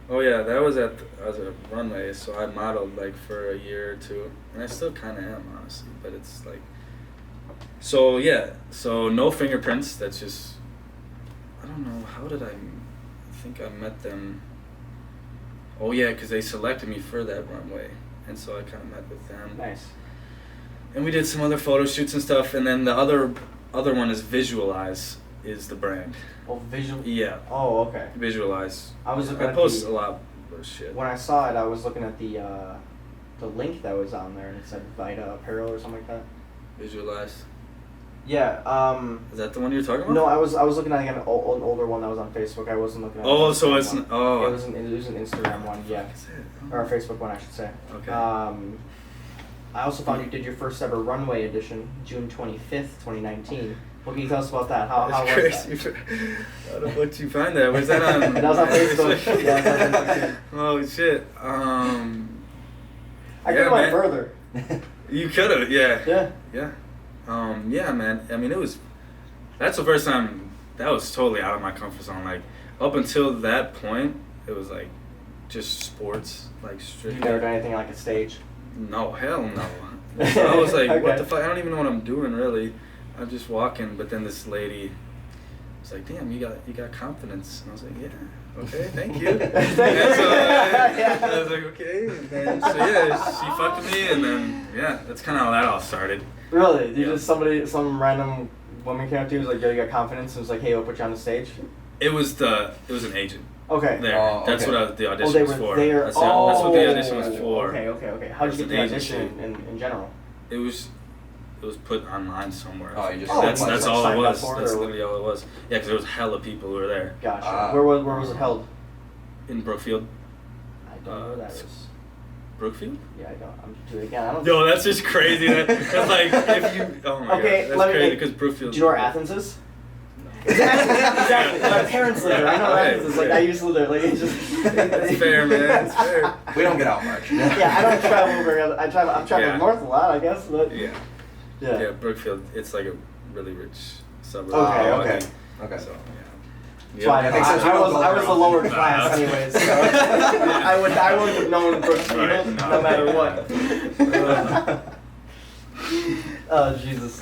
that was at Runway. So I modeled like for a year or two, and I still kind of am, honestly. But it's like, so yeah. So No Fingerprints. That's just. I don't know. How did I think I met them? Oh yeah, because they selected me for that runway, and so I kind of met with them. Nice. And we did some other photo shoots and stuff, and then the other one is Visualize, is the brand. Oh, Visual. Yeah. Oh, okay. Visualize. I post a lot of shit. When I saw it, I was looking at the link that was on there, and it said Vita Apparel or something like that. Visualize. Yeah. Is that the one you're talking about? No, I was looking at an older one that was on Facebook. I wasn't looking at. Oh, so it's one. oh. It was an Instagram one, yeah. Or a Facebook one, I should say. Okay. I also found you did your first ever runway edition, June 25th, 2019. What can you tell us about that? How was that? How the fuck did you find that? Was that on? That was on Facebook. Yeah, that was on Facebook. Oh shit. I could have went further. You could have, yeah. Yeah. Yeah. Yeah, man. I mean, that's the first time that was totally out of my comfort zone. Like, up until that point, it was like just sports, like strictly. You never done anything like a stage? No, hell no. So I was like, okay. What the fuck? I don't even know what I'm doing, really. I'm just walking, but then this lady was like, damn, you got confidence. And I was like, yeah, okay, thank you. And so I was like, okay. And then, so yeah, she fucked with me, and then, yeah, that's kind of how that all started. Really? You just some random woman came up to you, was like, yo, you got confidence, and was like, hey, I'll put you on the stage? It was an agent. Okay. There. Oh, That's okay. what the Oh, audition they was were for. there. That's what the audition was for. Okay. How'd you get the That's an audition agency. in general? It was put online somewhere. Oh, you just that's all it signed up was. for it, That's or- literally all it was. Yeah, because there was hella people who were there. Gotcha. Where was it held? In Brookfield. I don't know where that is. Brookfield? Yeah, I don't. I'm doing it again. I don't. Yo, that's just crazy. That's like if you. Oh my Okay, god, let that's me- crazy because Brookfield. Do you know where Athens is? Exactly. My parents live there. I know where Athens is. Like I used to live there. Like it's just. That's fair, man. It's fair. We don't get out much. Yeah, I don't travel very. I'm traveling Yeah. north a lot, I guess. But Yeah. yeah. Yeah, Brookfield. It's like a really rich suburb. Okay. Okay. So That's why That makes sense. I was the lower Nah, class, that's- anyways. So I wouldn't have known Brookfield Right, no matter what. Oh Jesus.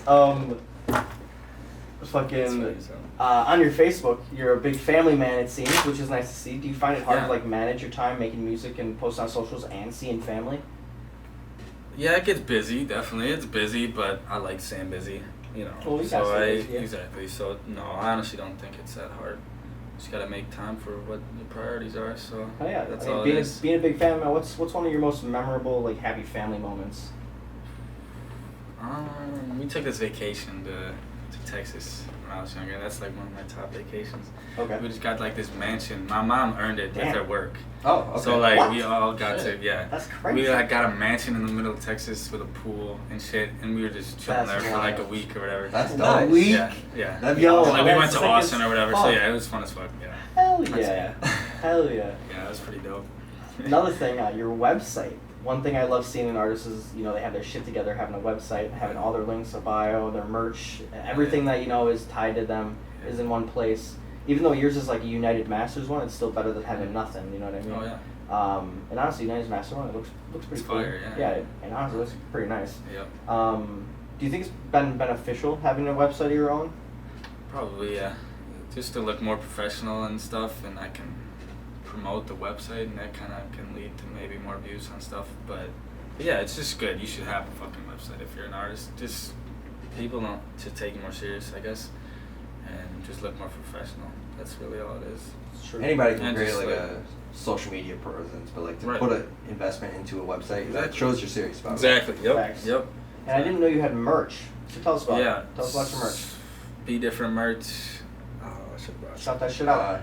Fucking. On your Facebook, you're a big family man, it seems, which is nice to see. Do you find it hard Yeah. to like manage your time making music and post on socials and seeing family? Yeah, it gets busy. Definitely, it's busy, but I like staying busy. You know. Well, you so gotta stay busy, yeah. exactly. So no, I honestly don't think it's that hard. Just gotta make time for what your priorities are. So Oh yeah, that's I mean, all being it is. being a big family man, what's one of your most memorable like happy family moments? We took this vacation to Texas when I was younger. That's like one of my top vacations. Okay. We just got like this mansion. My mom earned it Damn. with her work. Oh, okay. So like What? we all got Shit. to yeah. That's crazy. We like got a mansion in the middle of Texas with a pool and shit, and we were just chilling That's there for like a wild. week or whatever. That's A dope. week? Yeah. That'd be Yo, awesome. Like we that's went to sick Austin as or whatever. fuck. So yeah, it was fun as fuck. Yeah. Hell That's yeah. it. Hell yeah. Yeah, that was pretty dope. Another thing, your website. One thing I love seeing in artists is, they have their shit together, having a website, having all their links, their bio, their merch, everything that, is tied to them is in one place. Even though yours is like a United Masters one, it's still better than having nothing, you know what I mean? Oh yeah. And honestly, United Masters one, it looks pretty It's cool. fire, yeah. Yeah, and honestly, it looks pretty nice. Yep. Do you think it's been beneficial having a website of your own? Probably yeah. Just to look more professional and stuff, and I can promote the website, and that kind of can lead to maybe more views on stuff. But yeah, it's just good. You should have a fucking website if you're an artist. Just people don't to take you more serious, I guess, and just look more professional. That's really all it is. It's true. Anybody can And create just like like- a social media presence, but like to Right. put an investment into a website that Exactly. shows you're serious about it. Exactly. Yep. Facts. Yep. And I didn't know you had merch. So tell us about Yeah. it. Tell us about your merch. Be different merch. Oh, I should have brought Shout that shit out.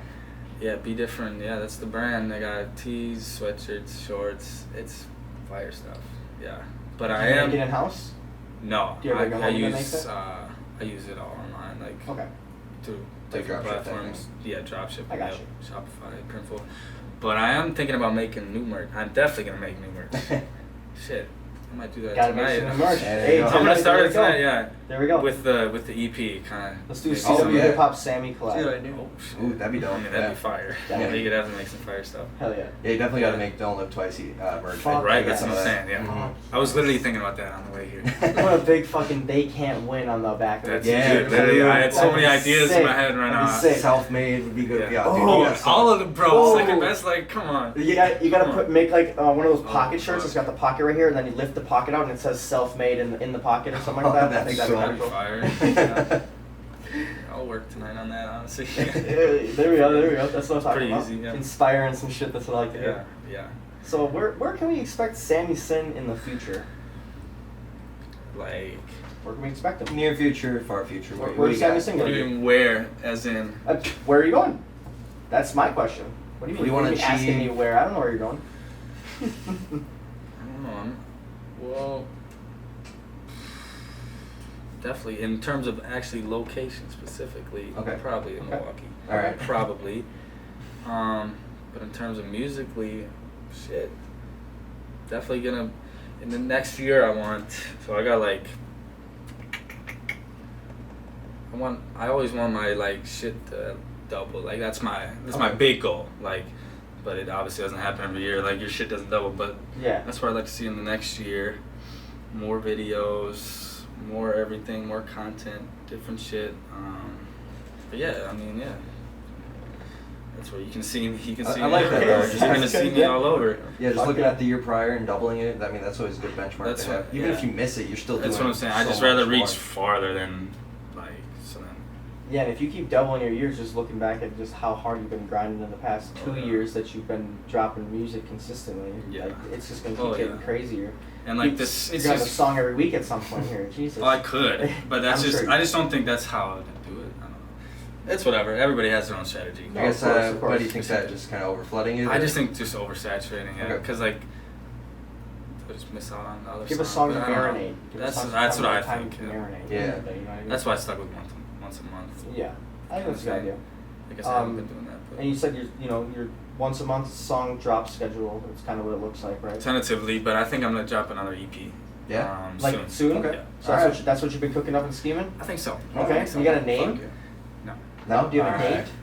Yeah, Be Different. Yeah, that's the brand. I got tees, sweatshirts, shorts. It's fire stuff. Yeah, but Do I you am. make it in-house? No, Do you ever go I home and make use it? I use it all online, like Okay. through Like different dropship type platforms. thing? Yeah, dropship. I got yep, you. Shopify, Printful. But I am thinking about making new merch. I'm definitely gonna make new merch. Shit, I might do that Gotta tonight. make some new merch. Yeah, there Hey, you go. I'm gonna tonight, start there it we go. tonight. Yeah, There we go. with the EP kind of. Let's do a Oh, CW yeah. Hip-Hop Sammy collab. See what I do? Oh shit. Ooh, that'd be dope. I mean, that'd Yeah. be fire. Yeah. Yeah, you could definitely make some fire stuff. Hell yeah. Yeah, you definitely got to Yeah. make Don't Live Twice merch. Fuck Right, yeah. that's what I'm saying. Yeah, Mhm. I was literally thinking about that on the way here. Put a big fucking "They Can't Win" on the back of it. That's Yeah, dude, literally, I had so That'd many be ideas sick. in my head right That'd now. be sick. Self-made would be good. Yeah. Yeah, Oh, dude, you got some- all of the bros, Oh. second best. Like, come on. You gotta Come on. make like one of those Oh, pocket shirts. fuck. It's got the pocket right here, and then you lift the pocket out, and it says "self-made" in the pocket or something like that. I think That's that'd be so pretty That'd be cool. fire. I'll work tonight on that, honestly. Yeah, there we go. That's what I'm talking Pretty about. easy, yeah. Inspiring some shit. That's what I like to Yeah, hear. yeah. So where can we expect SammyCin in the future? Like, Where can we expect him? Near future, far future. Where's do you got? SammyCin what do gonna you be? mean where? As in, Where are you going? That's my question. What do you What mean? do you wanna What asking me achieve? where? I don't know where you're going. I don't know. Well, definitely in terms of actually location specifically. Okay. Probably in Okay. Milwaukee. All right. Probably. But in terms of musically, shit. Definitely gonna. In the next year, I want. So I got like. I always want my like shit to double. Like that's my Okay. big goal. Like, but it obviously doesn't happen every year. Like your shit doesn't double, but Yeah. that's what I'd like to see in the next year. More videos, more everything, more content, different shit. But yeah, I mean, yeah. That's where you can see me. You can see I me like that, everywhere. though. You're Just gonna that's see good, me yeah. all over. Yeah, just Fuck looking yeah. at the year prior and doubling it. I mean, that's always a good benchmark That's to have. what- Even yeah. if you miss it, you're still doing. That's what I'm saying. I so just rather much reach more. farther than like so then Yeah, and if you keep doubling your years, just looking back at just how hard you've been grinding in the past 2 years that you've been dropping music consistently, like, it's just gonna keep getting crazier. And like this, you're gonna have a song every week at some point here. Jesus. Oh, I could, but that's just sure I just don't think that's how I would do it. I don't know. It's whatever. Everybody has their own strategy. I guess. Of course. Why do you think that? Just kind of overflooding it? I just think just oversaturating it, Okay. because like I just miss out on the other. Give a song to but I don't know. marinate. That's what I think. To marinate. Yeah. You know what I mean? That's why I stuck with once a month. Yeah, I think that's a good idea. I guess I haven't been doing that. But And you said your once a month song drop schedule. It's kind of what it looks like, right? tentatively, but I think I'm gonna drop another EP. Yeah. Like soon? Okay. Yeah. So that's what you've been cooking up and scheming? I think so. Okay. I think You got a name? Fuck No. No? Do you have a Alright. date?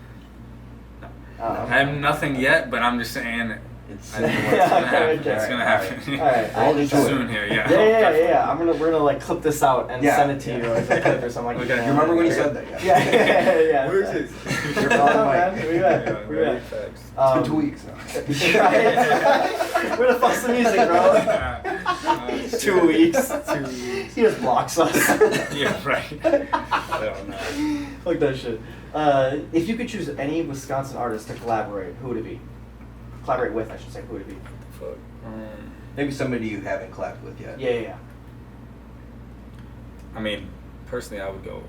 No. Oh, I have nothing yet, but I'm just saying It's I think Yeah, it's gonna okay, happen. okay. It's gonna Alright, happen. Alright, I'll I do it. Soon here, yeah. Yeah. We're gonna like clip this out and Yeah. send it to you as a clip or something like Okay. that. You remember when you said that? Yeah. Where is it? You're Oh, on man, mic. where you at? Where you at? It's Um, been 2 weeks now. Right? Where the fuck's the music, bro? 2 weeks. 2 weeks. He just blocks us. Yeah, right. I don't know. Fuck that shit. If you could choose any Wisconsin artist to collaborate, who would it be? Collaborate with, I should say. Who would it be? Fuck. Maybe somebody you haven't collabed with yet. Yeah. I mean, personally, I would go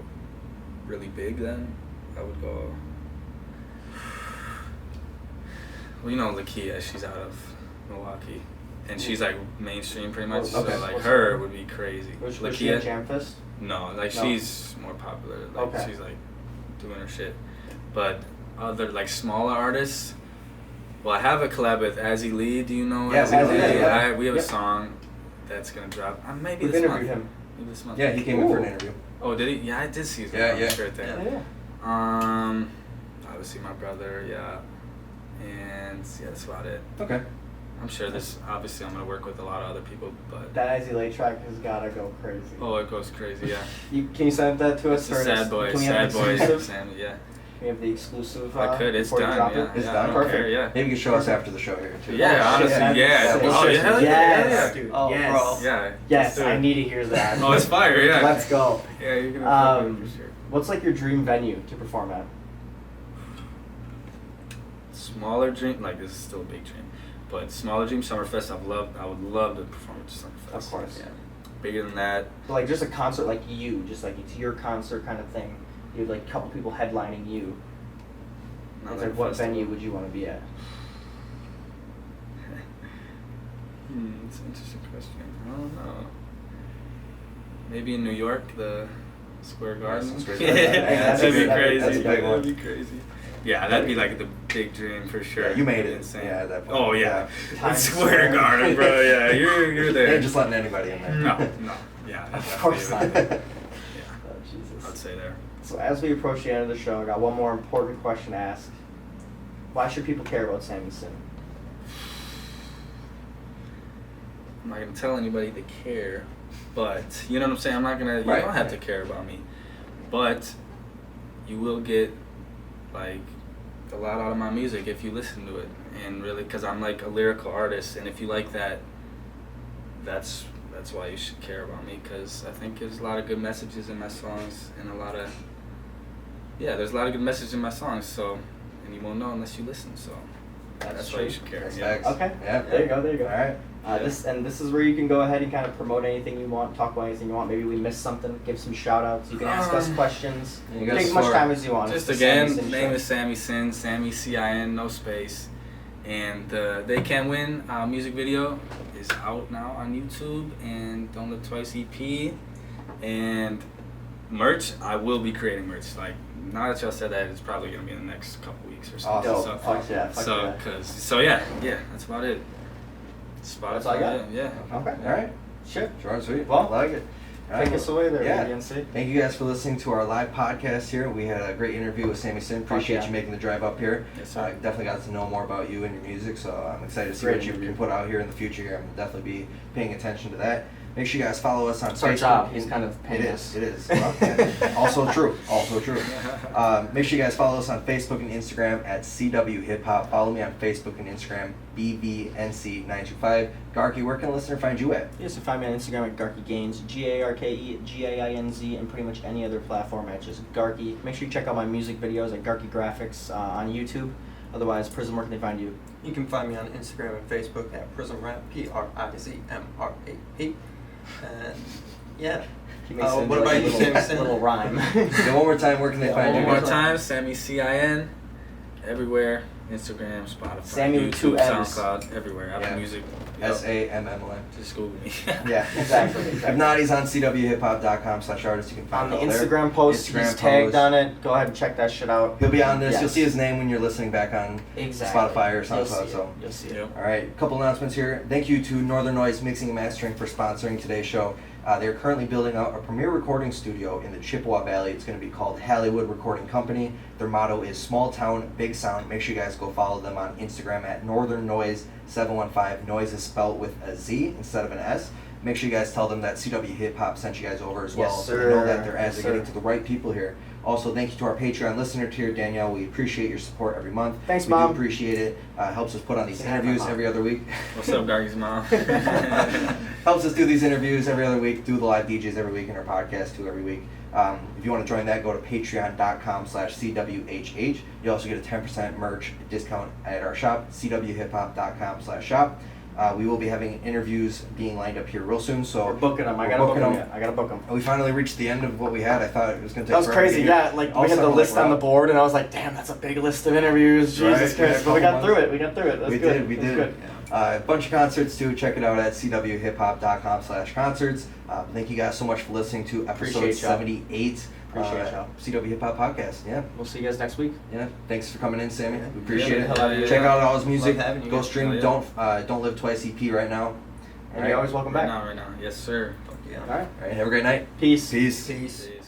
really big then. I would go. Well, you know, Lakia, she's out of Milwaukee. And she's like mainstream pretty much. Okay. So, like, her would be crazy. Was she in Lakia. Jam Fest? No, like, No. she's more popular. Like, Okay. she's like doing her shit. But other, like, smaller artists. Well, I have a collab with Azzy Lee. Do you know Yeah, Azzy Azzy Lee? Lee, yeah. We have a Yep. song that's gonna drop. Maybe We've this interviewed month. him. Maybe this month. Yeah, he came in for an Ooh. interview. Oh, did he? Yeah, I did see his Yeah, name on the yeah. shirt there. Yeah. Obviously my brother, yeah. And yeah, that's about it. Okay. I'm sure this, obviously I'm gonna work with a lot of other people, but. That Azzy Late track has gotta go crazy. Oh, it goes crazy, yeah. Can you send that to us? It's a sad boy, Can we have the exclusive? Sam, yeah. Can we have the exclusive? I could, it's before you done, drop yeah. it? It's yeah, done? I don't Perfect. care, yeah. Maybe you can show us after the show here too. Yeah, Oh, honestly, shit. yeah. Sick. Oh, yeah, hell yeah, Yes. yeah. Dude, Oh, yes. bro. Yeah. Yes, let's do I it. need to hear that. Oh, it's fire, yeah. Let's go. Yeah, you're gonna fuck with it for sure. What's like your dream venue to perform at? Smaller dream, like this is still a big dream, but smaller dream, Summerfest. I would love to perform at Summerfest. Of course. Yeah. Bigger than that. So like just a concert like you, just like it's your concert kind of thing. You have like a couple people headlining you. Not It's like like what festival. venue would you want to be at? It's an interesting question. I don't know. Maybe in New York, the Square Garden. some Square Yeah, Garden. Yeah, that'd be that's crazy. a big one. That'd be crazy. Yeah, that'd be like the big dream for sure. Yeah, you made That'd be it. Insane. Yeah, at that point. Oh yeah, Times it's Square. Square Garden, bro. Yeah, you're there. Ain't just letting anybody in there. No. Yeah, that's Of course definitely not. it. Oh, Yeah, Jesus. I'd say there. So as we approach the end of the show, I got one more important question to ask. Why should people care about SammyCin? I'm not gonna tell anybody to care, but you know what I'm saying. I'm not gonna. You Right. don't have to care about me, but you will get like a lot out of my music if you listen to it, and really, because I'm like a lyrical artist, and if you like that, that's why you should care about me, because I think there's a lot of good messages in my songs, and there's a lot of good messages in my songs. So, and you won't know unless you listen. So that's why true. you should care. That's Yeah. facts. Okay. Yeah. There you go. All right. This is where you can go ahead and kind of promote anything you want, talk about anything you want. Maybe we missed something, give some shout outs. You can ask us questions. You got Take as a much story. time as you want. Just It's the again, SammyCin name show. is SammyCin, Sammy C-I-N, no space. And They Can Win music video is out now on YouTube, and Don't Look Twice EP. And merch, I will be creating merch. Like, now that y'all said that, it's probably going to be in the next couple weeks or something. Dope. So, Fuck yeah. yeah, that's about it. That's all I got? Yeah. Okay. All right. Shit. Short and sweet. Well, like it. All Take right. us away there, Yeah. bvnc. Thank you guys for listening to our live podcast here. We had a great interview with SammyCin. Appreciate yeah. you making the drive up here. Yes, sir. I definitely got to know more about you and your music, so I'm excited to see Great what you interview. can put out here in the future here. I'm definitely be paying attention to that. Make sure you guys follow us on It's our Facebook. job. He's kind of paying us. It is. Well, yeah. Also true. Make sure you guys follow us on Facebook and Instagram at CWHipHop. Follow me on Facebook and Instagram, bvnc925. Garke, where can a listener find you at? You can find me on Instagram at Garke Gains, GARKE, GAINZ, and pretty much any other platform at just Garke. Make sure you check out my music videos at Garke Graphics on YouTube. Otherwise, Prizm, where can they find you? You can find me on Instagram and Facebook at prizmrap, PRIZMRAP. And yeah. He makes What about you, SammyCin? little rhyme. Yeah, one more time, where can they find One you? more time, SammyCin, everywhere. Instagram, Spotify, Sammy with YouTube, 2 M's. SoundCloud, everywhere. Apple Yeah. Music. Sammln. Just Google me. Yeah, Exactly. If not, he's on CWHipHop.com/artist. You can find On the it all there. Instagram post, Instagram he's tagged post. on it. Go ahead and check that shit out. He'll be on this. Yes. You'll see his name when you're listening back on Exactly. Spotify or You'll see SoundCloud. it. So. You'll see it. Yep. All right, a couple announcements here. Thank you to Northern Noise Mixing and Mastering for sponsoring today's show. They are currently building out a premier recording studio in the Chippewa Valley. It's going to be called Hollywood Recording Company. Their motto is small town, big sound. Make sure you guys go follow them on Instagram at Northern Noise 715. Noise is spelled with a Z instead of an S. Make sure you guys tell them that CW Hip Hop sent you guys over as well, Yes, so they know that sir. their ads Yes, are getting sir. to the right people here. Also, thank you to our Patreon listener tier, Danielle. We appreciate your support every month. Thanks, we Mom. do appreciate it. Helps us put on these Yeah, my interviews mom. every other week. What's up, Garke's mom? Helps us do these interviews every other week, do the live DJs every week, and our podcast too every week. If you want to join that, go to patreon.com/CWHH. You also get a 10% merch discount at our shop, CWHipHop.com/shop. We will be having interviews being lined up here real soon. So We're booking them. I we're gotta book booking them. them. I gotta book them. We finally reached the end of what we had. I thought it was going to take That was forever to crazy, get here. yeah. Like All we of a had the sudden, list we're on the out. board, and I was like, "Damn, that's a big list of interviews." Right, Jesus yeah, Christ! But we got couple through months. it. We got through it. That's We good. did, we That's did. good. A bunch of concerts too. Check it out at CWHipHop.com/concerts. Thank you guys so much for listening to episode Appreciate y'all. 78. Appreciate y'all. CW Hip Hop Podcast. Yeah. We'll see you guys next week. Yeah, thanks for coming in, Sammy. Yeah. We appreciate Yeah, it. hell yeah. Check out all his music. Love having you Go guys. stream. Hell yeah. Don't Live Twice EP right now. And you're always welcome back. Right now. Yes, sir. Fuck yeah. All right. All right. Have a great night. Peace. Peace. Peace. Peace.